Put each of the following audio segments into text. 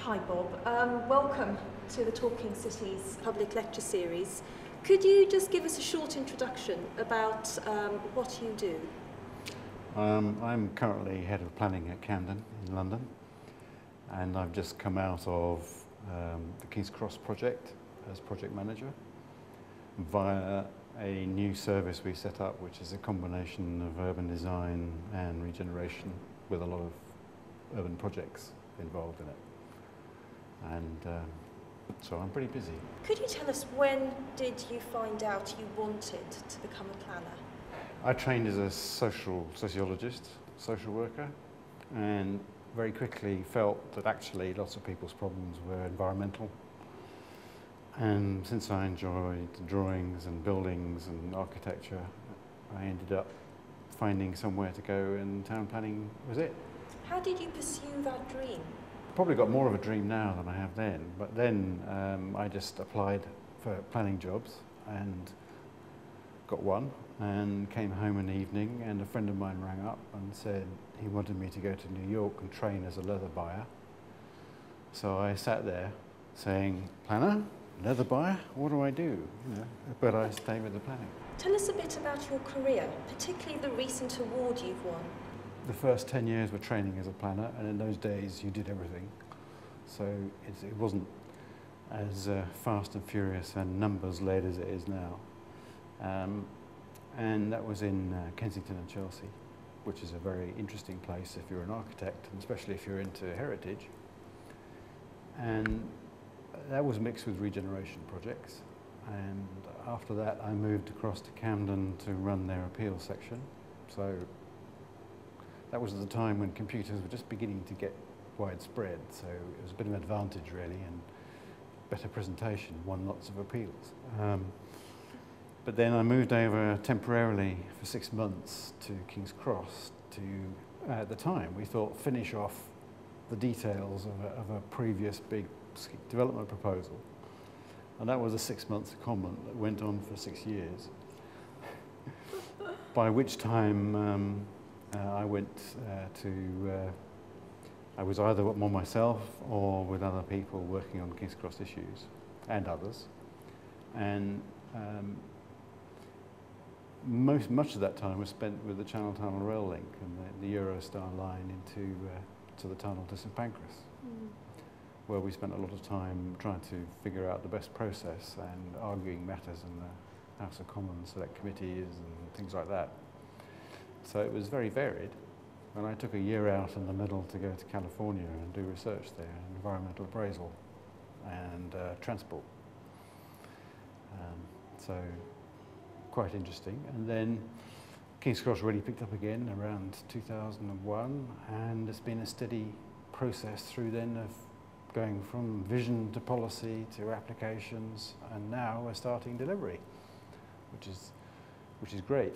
Hi Bob, welcome to the Talking Cities public lecture series. Could you just give us a short introduction about what you do? I'm currently head of planning at Camden in London, and I've just come out of the King's Cross project as project manager via a new service we set up, which is a combination of urban design and regeneration with a lot of urban projects involved in it. And so I'm pretty busy. Could you tell us, when did you find out you wanted to become a planner? I trained as a sociologist, social worker, and very quickly felt that actually lots of people's problems were environmental. And since I enjoyed drawings and buildings and architecture, I ended up finding somewhere to go, and town planning was it. How did you pursue that dream? Probably got more of a dream now than I have then, but then I just applied for planning jobs and got one, and came home an evening and a friend of mine rang up and said he wanted me to go to New York and train as a leather buyer. So I sat there saying, planner, leather buyer, what do I do? You know, but I stayed with the planning. Tell us a bit about your career, particularly the recent award you've won. The first 10 years were training as a planner, and in those days you did everything. So it wasn't as fast and furious and numbers-led as it is now. And that was in Kensington and Chelsea, which is a very interesting place if you're an architect, and especially if you're into heritage. And that was mixed with regeneration projects. And after that I moved across to Camden to run their appeals section. So that was at the time when computers were just beginning to get widespread, so it was a bit of an advantage really, and better presentation, won lots of appeals. But then I moved over temporarily for 6 months to King's Cross to, at the time, we thought, finish off the details of a previous big development proposal. And that was a 6-month secondment that went on for 6 years, by which time I went I was either more myself or with other people working on King's Cross issues, and others. And much of that time was spent with the Channel Tunnel rail link and the Eurostar line into to the tunnel to St Pancras, where we spent a lot of time trying to figure out the best process and arguing matters in the House of Commons Select Committees and things like that. So it was very varied, and I took a year out in the middle to go to California and do research there, environmental appraisal and transport. So quite interesting. And then King's Cross really picked up again around 2001, and it's been a steady process through then of going from vision to policy to applications, and now we're starting delivery, which is great.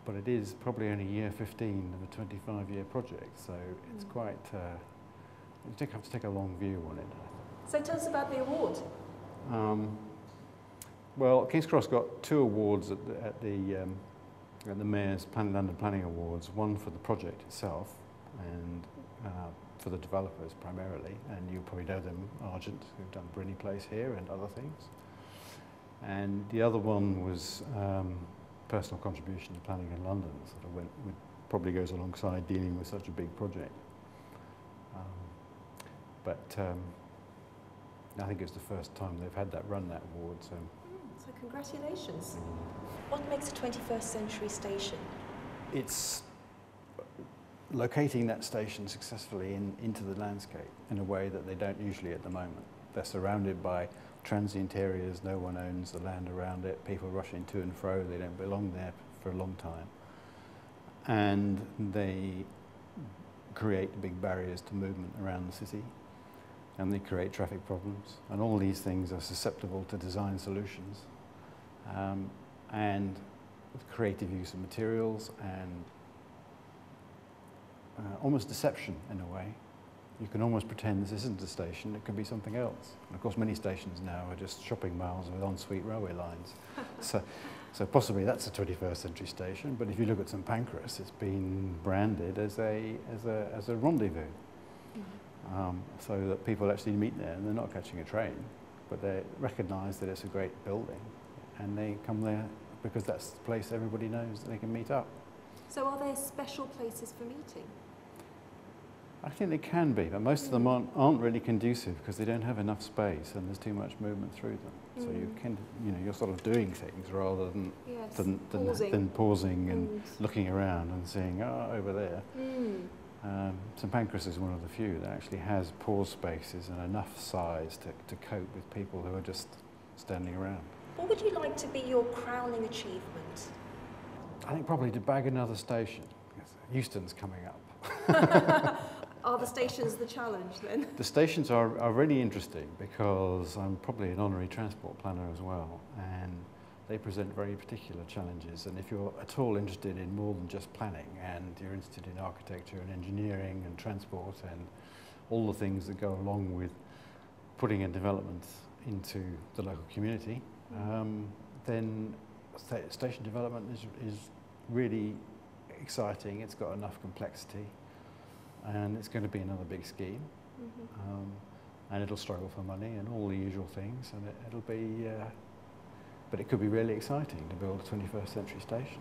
But it is probably only year 15 of a 25-year project, so it's quite, you have to take a long view on it. So tell us about the award. Well, King's Cross got 2 awards at the Mayor's London Planning Awards, one for the project itself and for the developers primarily, and you probably know them, Argent, who've done Brittany Place here and other things. And the other one was personal contribution to planning in London, sort of probably goes alongside dealing with such a big project. But I think it's the first time they've had that award. So Congratulations. What makes a 21st century station? It's locating that station successfully into the landscape in a way that they don't usually at the moment. They're surrounded by transient areas, no one owns the land around it, people rushing to and fro, they don't belong there for a long time. And they create big barriers to movement around the city, and they create traffic problems, and all these things are susceptible to design solutions, and with creative use of materials and almost deception in a way. You can almost pretend this isn't a station, it could be something else. And of course many stations now are just shopping malls with en-suite railway lines. So possibly that's a 21st century station, but if you look at St Pancras, it's been branded as a rendezvous. so that people actually meet there and they're not catching a train, but they recognise that it's a great building and they come there because that's the place everybody knows that they can meet up. So are there special places for meeting? I think they can be, but most of them aren't really conducive because they don't have enough space and there's too much movement through them. So you're sort of doing things rather than pausing and looking around and seeing, oh, over there. St Pancras is one of the few that actually has pause spaces and enough size to cope with people who are just standing around. What would you like to be your crowning achievement? I think probably to bag another station. Euston's coming up. Are the stations the challenge then? The stations are really interesting because I'm probably an honorary transport planner as well, and they present very particular challenges. And if you're at all interested in more than just planning and you're interested in architecture and engineering and transport and all the things that go along with putting a development into the local community, then station development is really exciting. It's got enough complexity and it's going to be another big scheme, and it'll struggle for money and all the usual things, and it'll be but it could be really exciting to build a 21st century station.